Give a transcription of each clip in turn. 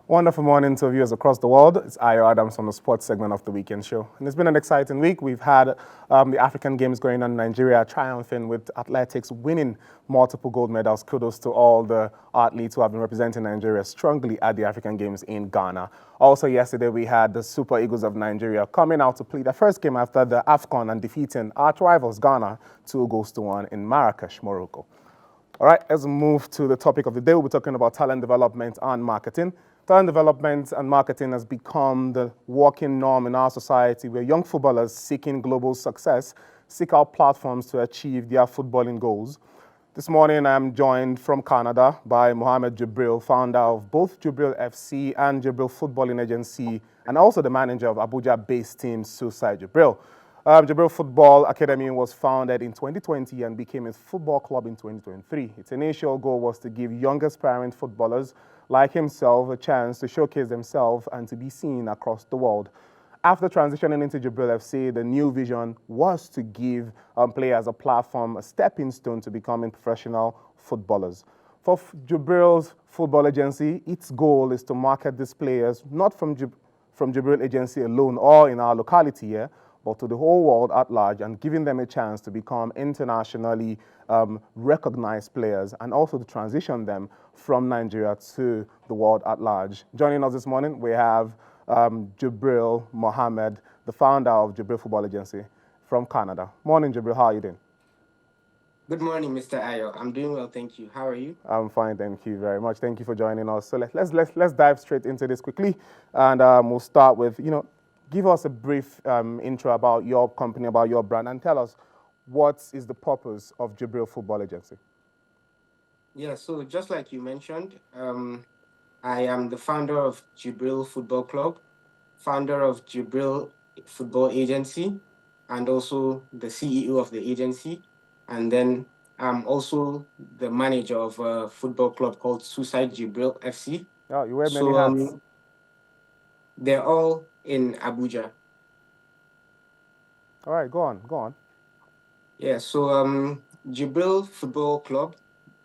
Wonderful morning to viewers across the world. It's Ayo Adams from the sports segment of the weekend show. And it's been an exciting week. We've had the African Games going on in Nigeria, triumphing with athletics winning multiple gold medals. Kudos to all the athletes who have been representing Nigeria strongly at the African Games in Ghana. Also yesterday, we had the Super Eagles of Nigeria coming out to play their first game after the AFCON and defeating arch rivals Ghana 2-1 in Marrakesh, Morocco. All right, let's move to the topic of the day. We'll be talking about talent development and marketing. Talent development and marketing has become the working norm in our society where young footballers seeking global success seek out platforms to achieve their footballing goals. This morning, I'm joined from Canada by Mohamed Jibril, founder of both Jibril FC and Jibril Footballing Agency, and also the manager of Abuja-based team Suicide Jibril. Jibril Football Academy was founded in 2020 and became a football club in 2023. Its initial goal was to give young aspiring footballers like himself a chance to showcase themselves and to be seen across the world. After transitioning into Jibril FC, the new vision was to give players a platform, a stepping stone to becoming professional footballers. For Jibril's football agency, its goal is to market these players not from Jibril agency alone or in our locality here, but to the whole world at large and giving them a chance to become internationally recognized players and also to transition them from Nigeria to the world at large. Joining us this morning, we have Jibril Mohammed, the founder of Jibril Football Agency from Canada. Morning, Jibril. How are you doing? Good morning, Mr. Ayo. I'm doing well, thank you. How are you? I'm fine, thank you very much. Thank you for joining us. So let's dive straight into this quickly, and we'll start with give us a brief intro about your company, about your brand, and tell us what is the purpose of Jibril Football Agency. Yeah, so just like you mentioned, I am the founder of Jibril Football Club, founder of Jibril Football Agency, and also the CEO of the agency. And then I'm also the manager of a football club called Suicide Jibril FC. Oh, you wear many So hats. they're all in Abuja. All right, go on. Yeah, so Jibril Football Club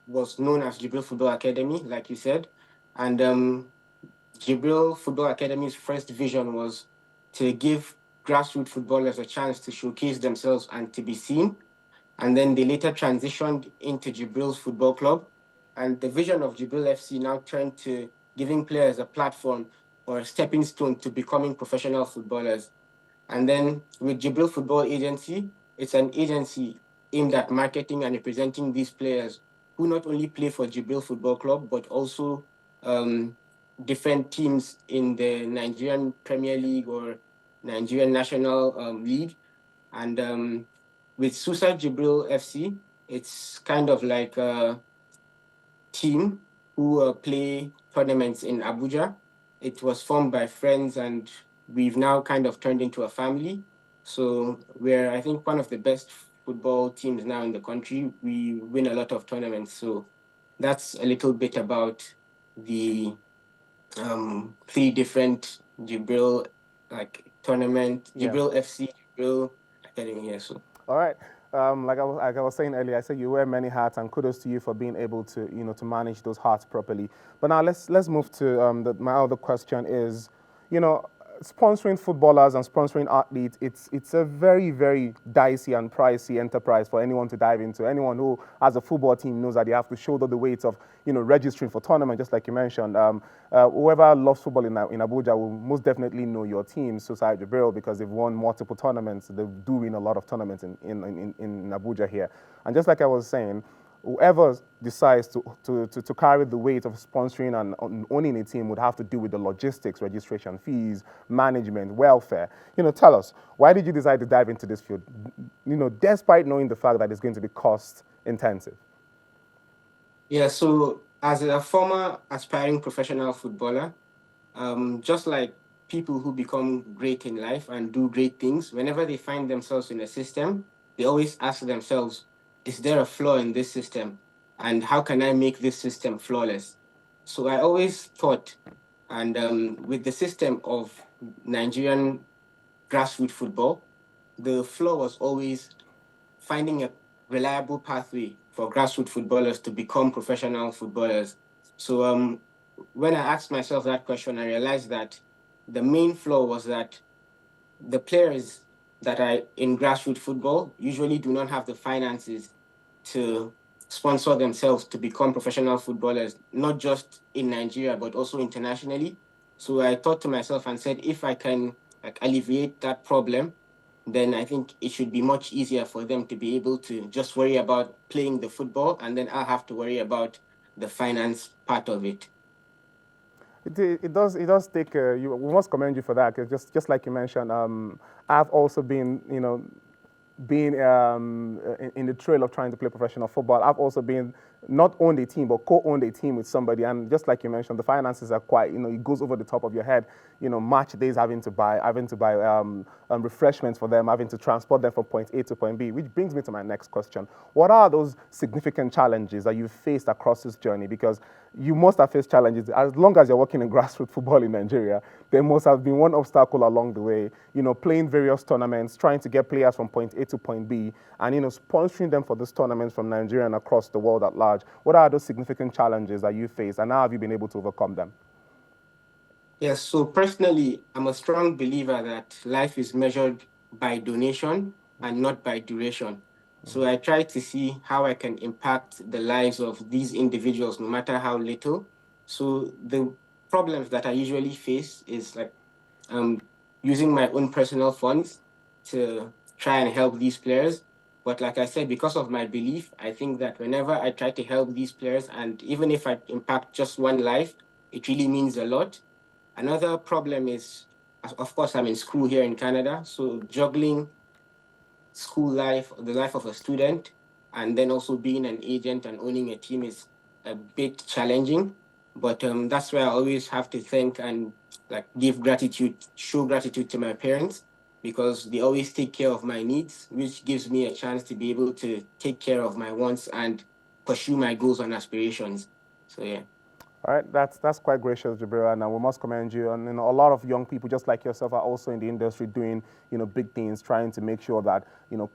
was known as Jibril Football Academy, like you said. And Jibril Football Academy's first vision was to give grassroots footballers a chance to showcase themselves and to be seen. And then they later transitioned into Jibril's Football Club. And the vision of Jibril FC now turned to giving players a platform or a stepping stone to becoming professional footballers. And then with Jibril Football Agency, it's an agency aimed at marketing and representing these players who not only play for Jibril Football Club, but also different teams in the Nigerian Premier League or Nigerian National League. And with Suicide Jibril FC, it's kind of like a team who play tournaments in Abuja. It was formed by friends, and we've now kind of turned into a family. So we're, I think, one of the best football teams now in the country. We win a lot of tournaments. So that's a little bit about the three different Jibril tournament, Jibril FC, Jibril Academy here. So All right. Like I was saying earlier, I said you wear many hats, and kudos to you for being able to, to manage those hats properly. But now let's move to my other question is, you know, sponsoring footballers and sponsoring athletes. It's a very very dicey and pricey enterprise for anyone to dive into. Anyone who has a football team knows that they have to shoulder the weight of registering for tournament, just like you mentioned. Whoever loves football in Abuja will most definitely know your team, Society Jibril, because they've won multiple tournaments. They do win a lot of tournaments in Abuja here. And just like I was saying, whoever decides to carry the weight of sponsoring and owning a team would have to deal with the logistics, registration fees, management, welfare. Tell us, why did you decide to dive into this field? Despite knowing the fact that it's going to be cost intensive. yeah, so as a former aspiring professional footballer, just like people who become great in life and do great things, whenever they find themselves in a system, they always ask themselves, is there a flaw in this system? And how can I make this system flawless? So I always thought, and with the system of Nigerian grassroots football, the flaw was always finding a reliable pathway for grassroots footballers to become professional footballers. So when I asked myself that question, I realized that the main flaw was that the players that are in grassroots football usually do not have the finances to sponsor themselves to become professional footballers, not just in Nigeria, but also internationally. So I thought to myself and said, if I can like alleviate that problem, then I think it should be much easier for them to be able to just worry about playing the football, and then I'll have to worry about the finance part of it. It does take we must commend you for that, 'cause just like you mentioned, I've also been being in the trail of trying to play professional football. I've also been not owned a team, but co-owned a team with somebody. And just like you mentioned, the finances are quite, it goes over the top of your head. Match days having to buy refreshments for them, having to transport them from point A to point B, which brings me to my next question. What are those significant challenges that you've faced across this journey? Because you must have faced challenges. As long as you're working in grassroots football in Nigeria, there must have been one obstacle along the way, playing various tournaments, trying to get players from point A to point B, and, sponsoring them for these tournaments from Nigeria and across the world at large. What are those significant challenges that you face, and how have you been able to overcome them? Yes, so personally, I'm a strong believer that life is measured by donation and not by duration. So I try to see how I can impact the lives of these individuals, no matter how little. So the problems that I usually face is like um, using my own personal funds to try and help these players. But like I said, because of my belief, I think that whenever I try to help these players, and even if I impact just one life, it really means a lot. Another problem is, of course, I'm in school here in Canada, so juggling school life, the life of a student, and then also being an agent and owning a team is a bit challenging. But that's where I always have to thank and like give gratitude, show gratitude to my parents because they always take care of my needs, which gives me a chance to be able to take care of my wants and pursue my goals and aspirations. So yeah. All right, that's quite gracious, Jibril, and we must commend you. And a lot of young people, just like yourself, are also in the industry doing big things, trying to make sure that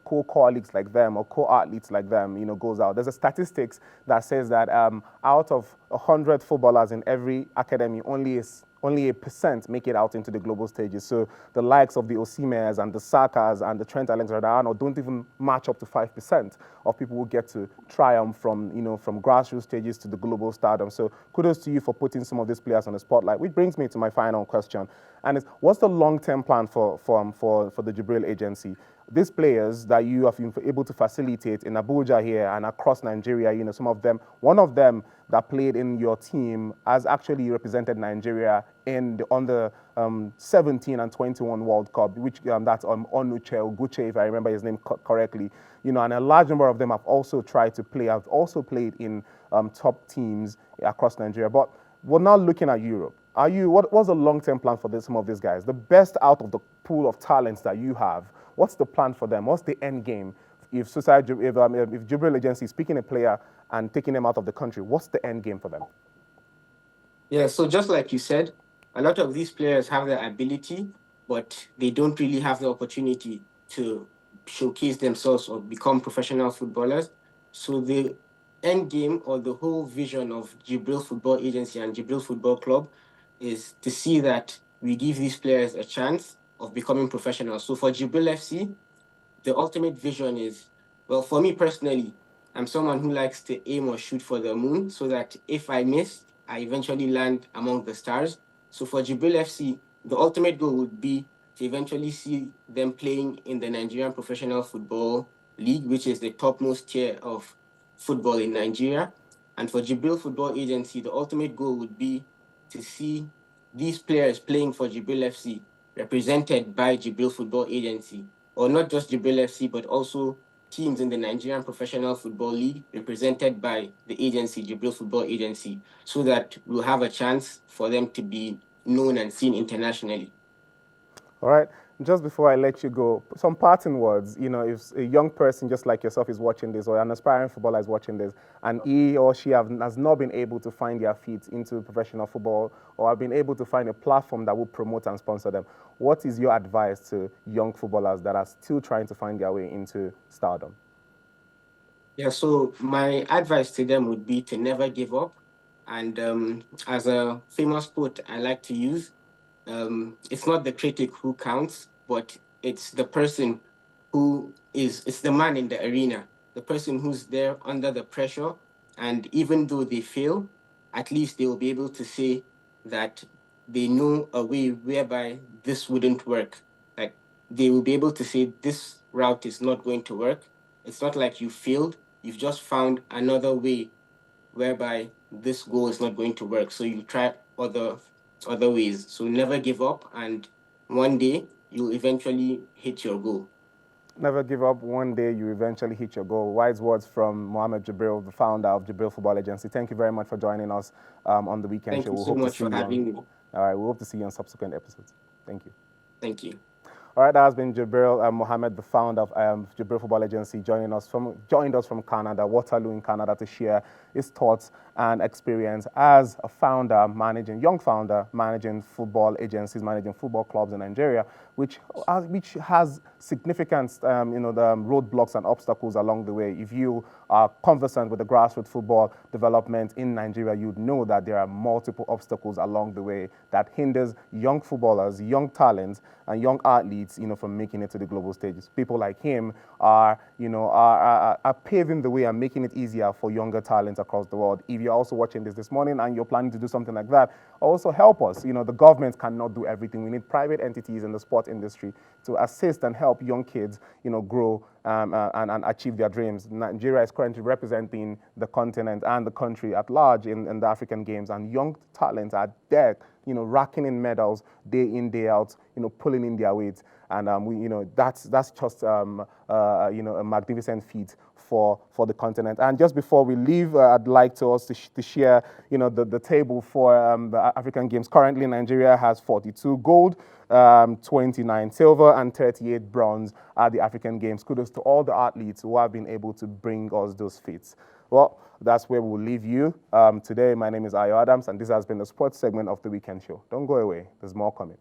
co-colleagues like them or co-athletes like them goes out. There's a statistics that says that out of 100 footballers in every academy, only a percent make it out into the global stages. So the likes of the Osimhen's and the Sakas and the Trent Alexander-Arnold don't even match up to 5% of people who get to triumph from grassroots stages to the global stardom. So kudos to you for putting some of these players on the spotlight. Which brings me to my final question, and it's what's the long-term plan for the Jibril agency? These players that you have been able to facilitate in Abuja here and across Nigeria, some of them, one of them that played in your team has actually represented Nigeria in the under 17 and 21 World Cup, which that's Onuche Oguche, if I remember his name correctly. And a large number of them have also tried to play, have also played in top teams across Nigeria. But we're now looking at Europe. What's the long-term plan for some of these guys? The best out of the pool of talents that you have, what's the plan for them? What's the end game? If Jibril Agency is picking a player and taking them out of the country, what's the end game for them? Yeah, so just like you said, a lot of these players have the ability, but they don't really have the opportunity to showcase themselves or become professional footballers. So the end game or the whole vision of Jibril Football Agency and Jibril Football Club is to see that we give these players a chance of becoming professionals. So for Jibril FC, the ultimate vision is, well, for me personally, I'm someone who likes to aim or shoot for the moon so that if I miss, I eventually land among the stars. So for Jibril FC, the ultimate goal would be to eventually see them playing in the Nigerian Professional Football League, which is the topmost tier of football in Nigeria. And for Jibril Football Agency, the ultimate goal would be to see these players playing for Jibril FC represented by Jibril Football Agency, or not just Jibril FC, but also teams in the Nigerian Professional Football League represented by the agency, Jibril Football Agency, so that we'll have a chance for them to be known and seen internationally. All right. Just before I let you go, some parting words. If a young person just like yourself is watching this, or an aspiring footballer is watching this, and he or she has not been able to find their feet into professional football, or have been able to find a platform that will promote and sponsor them, what is your advice to young footballers that are still trying to find their way into stardom? Yeah, so my advice to them would be to never give up And as a famous quote I like to use, it's not the critic who counts, but it's the person it's the man in the arena, the person who's there under the pressure. And even though they fail, at least they will be able to say that they know a way whereby this wouldn't work. Like they will be able to say this route is not going to work. It's not like you failed, you've just found another way whereby this goal is not going to work. So you try other ways. So never give up, and one day you'll eventually hit your goal. Never give up. One day you eventually hit your goal. Wise words from Mohammed Jibril, the founder of Jibril Football Agency. Thank you very much for joining us on the weekend Thank show. you We so hope to much see for you on. having me. All right, we hope to see you on subsequent episodes. Thank you. Thank you. All right, that has been Jibril Mohammed, the founder of Jibril Football Agency, joined us from Canada, Waterloo in Canada, to share his thoughts and experience as a young founder, managing football agencies, managing football clubs in Nigeria, which has significant, the roadblocks and obstacles along the way. If you are conversant with the grassroots football development in Nigeria, you'd know that there are multiple obstacles along the way that hinders young footballers, young talents, and young athletes, from making it to the global stages. People like him are paving the way and making it easier for younger talents across the world. If you're also watching this morning and you're planning to do something like that, also help us. The government cannot do everything. We need private entities in the sport industry to assist and help young kids, grow and achieve their dreams. Nigeria is currently representing the continent and the country at large in the African Games, and young talents are there, racking in medals day in, day out, pulling in their weight. And that's just a magnificent feat for the continent. And just before we leave, I'd like to share, the table for the African Games. Currently, Nigeria has 42 gold, 29 silver, and 38 bronze at the African Games. Kudos to all the athletes who have been able to bring us those feats. Well, that's where we'll leave you. Today, my name is Ayo Adams, and this has been the sports segment of the weekend show. Don't go away. There's more coming.